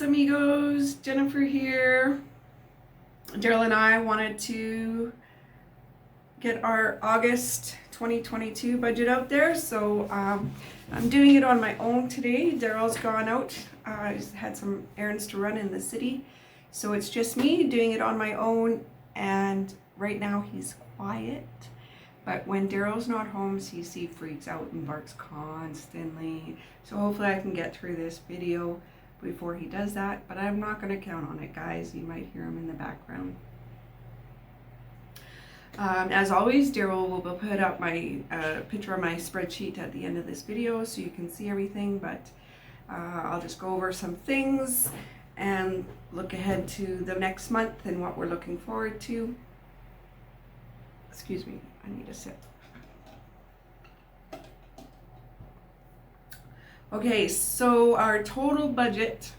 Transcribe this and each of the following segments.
amigos, Jennifer here. Daryl and I wanted to get our August 2022 budget out there, so I'm doing it on my own today. Daryl's gone out, he's had some errands to run in the city, so it's just me doing it on my own, and right now he's quiet. But when Daryl's not home, CC freaks out and barks constantly. So hopefully I can get through this video before he does that. But I'm not going to count on it, guys. You might hear him in the background. As always, Daryl will put up my picture of my spreadsheet at the end of this video so you can see everything. But I'll just go over some things and look ahead to the next month and what we're looking forward to. Excuse me, I need a sip. Okay, so our total budget,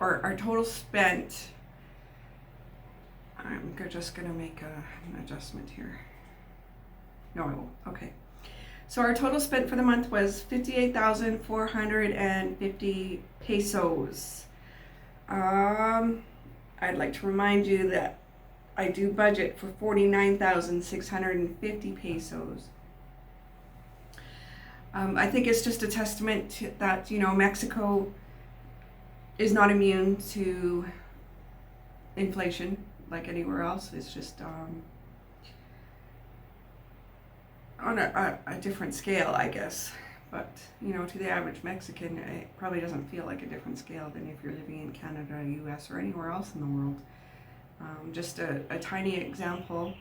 or our total spent, I'm just gonna make an adjustment here. No, I won't. Okay. So our total spent for the month was 58,450 pesos. I'd like to remind you that I do budget for 49,650 pesos. I think it's just a testament to that, you know, Mexico is not immune to inflation like anywhere else. It's just on a different scale, I guess. But, you know, to the average Mexican, it probably doesn't feel like a different scale than if you're living in Canada, US, or anywhere else in the world. Just a tiny example,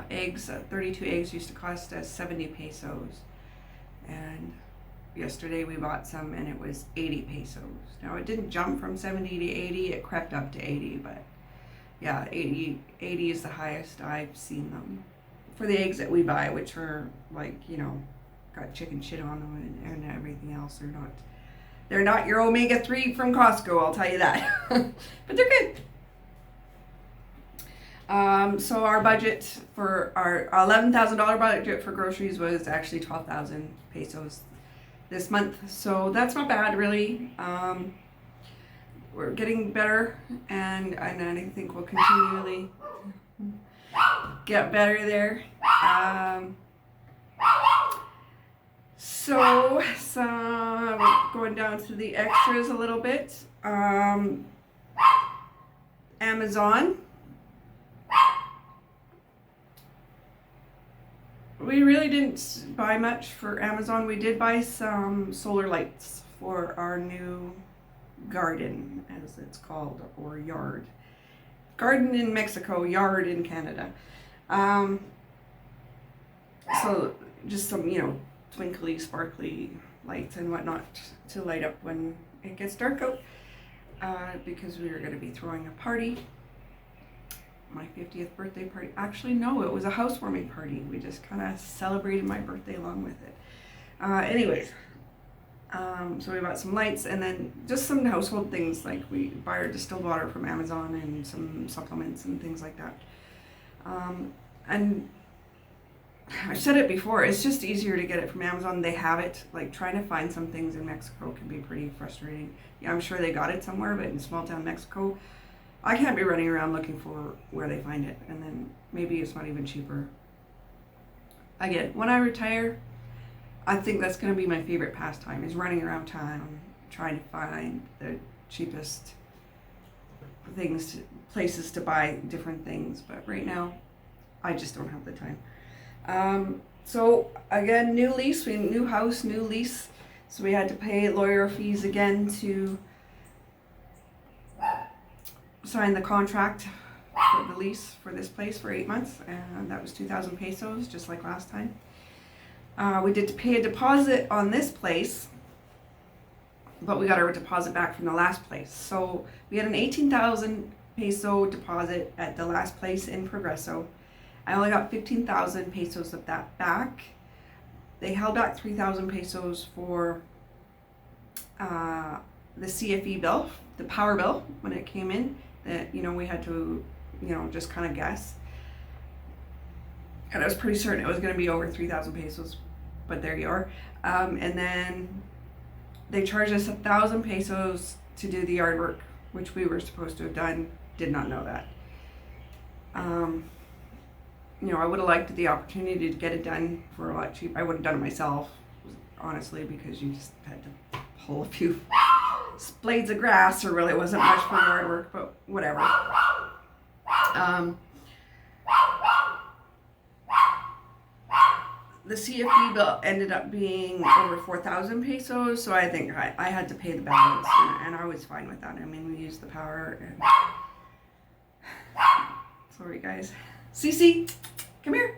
eggs, 32 eggs used to cost us 70 pesos, and yesterday we bought some and it was 80 pesos. Now it didn't jump from 70 to 80, it crept up to 80, but yeah, 80 is the highest I've seen them. For the eggs that we buy, which are like, you know, got chicken shit on them and everything else, they're not your omega-3 from Costco, I'll tell you that. But they're good. So our budget for our $11,000 budget for groceries was actually 12,000 pesos this month. So that's not bad, really. We're getting better, and I think we'll continually get better there. So going down to the extras a little bit. Amazon. We really didn't buy much for Amazon. We did buy some solar lights for our new garden, as it's called, or yard. Garden in Mexico, yard in Canada. So just some, you know, twinkly, sparkly lights and whatnot to light up when it gets dark out, because we were going to be throwing a party, my 50th birthday party. Actually, no, it was a housewarming party. We just kind of celebrated my birthday along with it. Anyways, so we bought some lights and then just some household things, like we buy our distilled water from Amazon and some supplements and things like that. And I've said it before, it's just easier to get it from Amazon. They have it. Like, trying to find some things in Mexico can be pretty frustrating. Yeah, I'm sure they got it somewhere, but in small town Mexico, I can't be running around looking for where they find it. And then maybe it's not even cheaper. Again, when I retire, I think that's going to be my favorite pastime, is running around town trying to find the cheapest things, places to buy different things. But right now, I just don't have the time. So again, new lease, new house, new lease. So we had to pay lawyer fees again to sign the contract for the lease for this place for 8 months. And that was 2,000 pesos, just like last time. We did pay a deposit on this place, but we got our deposit back from the last place. So we had an 18,000 peso deposit at the last place in Progreso. I only got 15,000 pesos of that back. They held back 3,000 pesos for the CFE bill, the power bill, when it came in, that, you know, we had to, you know, just kind of guess. And I was pretty certain it was going to be over 3,000 pesos, but there you are. And then they charged us 1,000 pesos to do the yard work, which we were supposed to have done. Did not know that. You know, I would have liked the opportunity to get it done for a lot cheap. I would have done it myself, honestly, because you just had to pull a few blades of grass. There really wasn't much for yard work, but whatever. The CFD bill ended up being over 4,000 pesos, so I think I had to pay the balance, and I was fine with that. I mean, we used the power, and sorry guys. Cece, come here.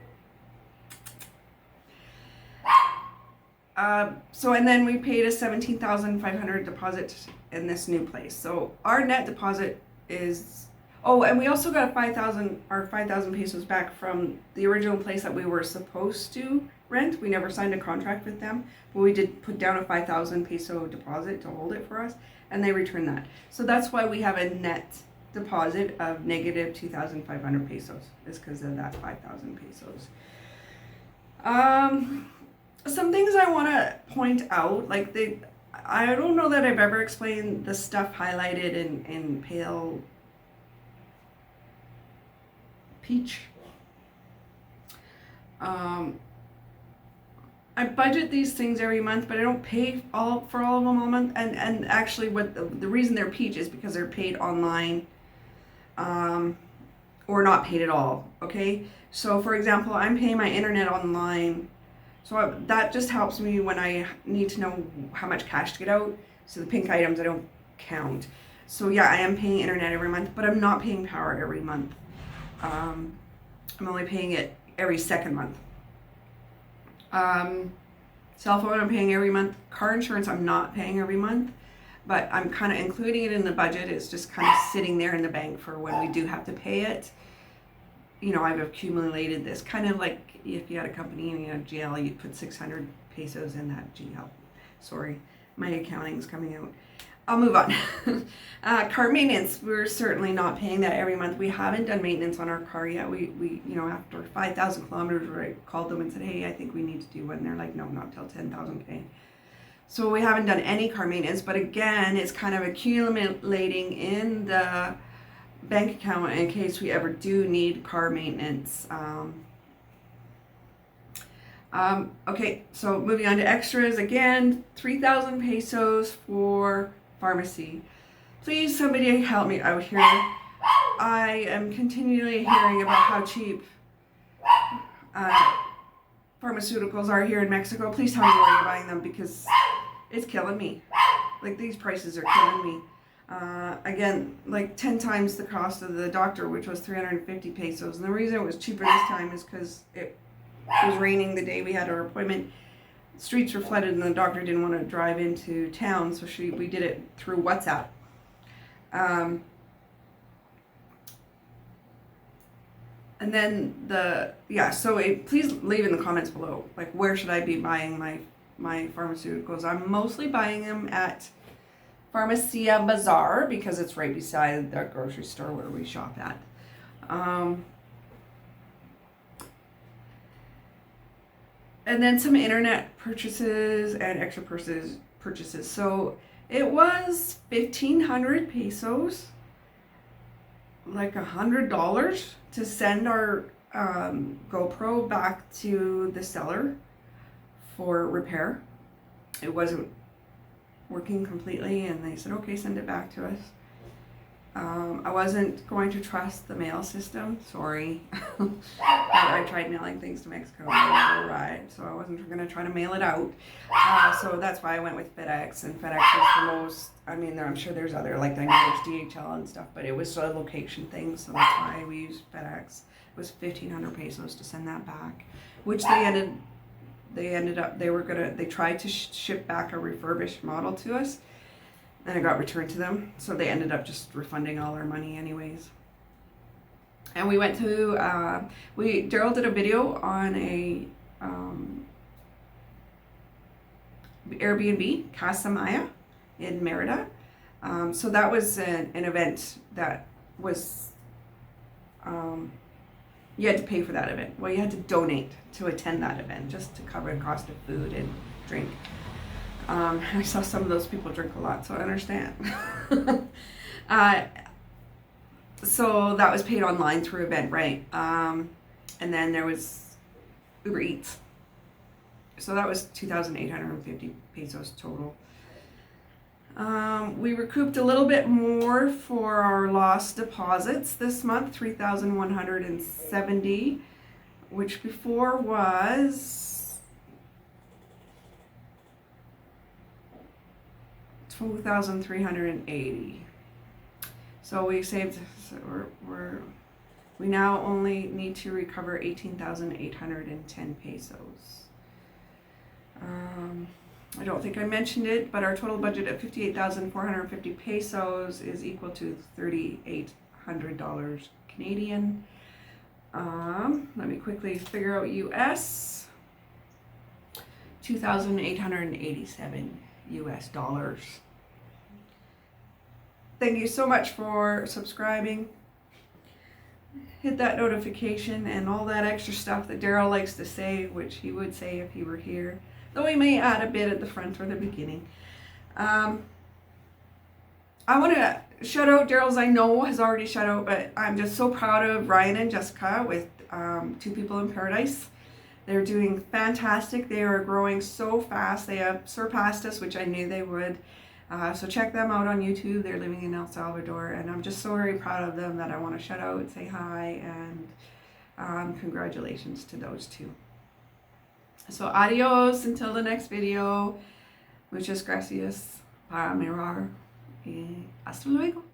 So, and then we paid a 17,500 deposit in this new place. So our net deposit is, oh, and we also got 5,000 pesos back from the original place that we were supposed to rent. We never signed a contract with them, but we did put down a 5,000 peso deposit to hold it for us, and they returned that. So that's why we have a net deposit of negative 2,500 pesos. Is because of that 5,000 pesos. Some things I want to point out, like I don't know that I've ever explained the stuff highlighted in pale peach. I budget these things every month, but I don't pay for all of them all month. And actually, what the reason they're peach is because they're paid online, or not paid at all. Okay, so for example, I'm paying my internet online, so that just helps me when I need to know how much cash to get out. So the pink items I don't count. So yeah, I am paying internet every month, but I'm not paying power every month. I'm only paying it every second month. Cell phone I'm paying every month. Car insurance I'm not paying every month, but I'm kind of including it in the budget. It's just kind of sitting there in the bank for when we do have to pay it. You know, I've accumulated this, kind of like if you had a company and you had GL, you'd put 600 pesos in that GL. Sorry, my accounting's coming out. I'll move on. Car maintenance, we're certainly not paying that every month. We haven't done maintenance on our car yet. We you know, after 5,000 kilometers, I called them and said, hey, I think we need to do one. And they're like, no, not till 10,000K. So we haven't done any car maintenance, but again, it's kind of accumulating in the bank account in case we ever do need car maintenance. Okay, so moving on to extras, again, 3,000 pesos for pharmacy. Please, somebody help me out here. I am continually hearing about how cheap pharmaceuticals are here in Mexico. Please tell me where you're buying them, because it's killing me. Like, these prices are killing me. Again, like 10 times the cost of the doctor, which was 350 pesos. And the reason it was cheaper this time is because it was raining the day we had our appointment. Streets were flooded and the doctor didn't want to drive into town, so we did it through WhatsApp. And then please leave in the comments below, like, where should I be buying my pharmaceuticals? I'm mostly buying them at Farmacia Bazaar because it's right beside the grocery store where we shop at. And then some internet purchases and extra purchases. So it was 1,500 pesos, like $100, to send our GoPro back to the seller for repair. It wasn't working completely, and they said, okay, send it back to us. I wasn't going to trust the mail system, sorry. But I tried mailing things to Mexico and they never arrived, so I wasn't going to try to mail it out. So that's why I went with FedEx, and FedEx is the most, I mean, I'm sure there's other, like I know there's DHL and stuff, but it was a location thing, so that's why we used FedEx. It was 1,500 pesos to send that back, which they tried to ship back a refurbished model to us, and it got returned to them, so they ended up just refunding all our money anyways. And we went to Daryl did a video on a Airbnb, Casa in Mérida. So that was an event that was you had to pay for that event. Well, you had to donate to attend that event just to cover the cost of food and drink. I saw some of those people drink a lot, so I understand. So that was paid online through Eventbrite. And then there was Uber Eats. So that was 2,850 pesos total. We recouped a little bit more for our lost deposits this month, 3,170, which before was 2,380. So we saved. So we now only need to recover 18,810 pesos. I don't think I mentioned it, but our total budget of 58,450 pesos is equal to $3,800 Canadian. Let me quickly figure out US. 2,887 US dollars. Thank you so much for subscribing. Hit that notification and all that extra stuff that Daryl likes to say, which he would say if he were here. Though we may add a bit at the front or the beginning. I want to shout out Daryl's, I know has already shout out, but I'm just so proud of Ryan and Jessica with Two People in Paradise. They're doing fantastic. They are growing so fast. They have surpassed us, which I knew they would. So check them out on YouTube. They're living in El Salvador, and I'm just so very proud of them that I want to shout out, say hi, and congratulations to those two. So adios until the next video. Muchas gracias para mirar y hasta luego.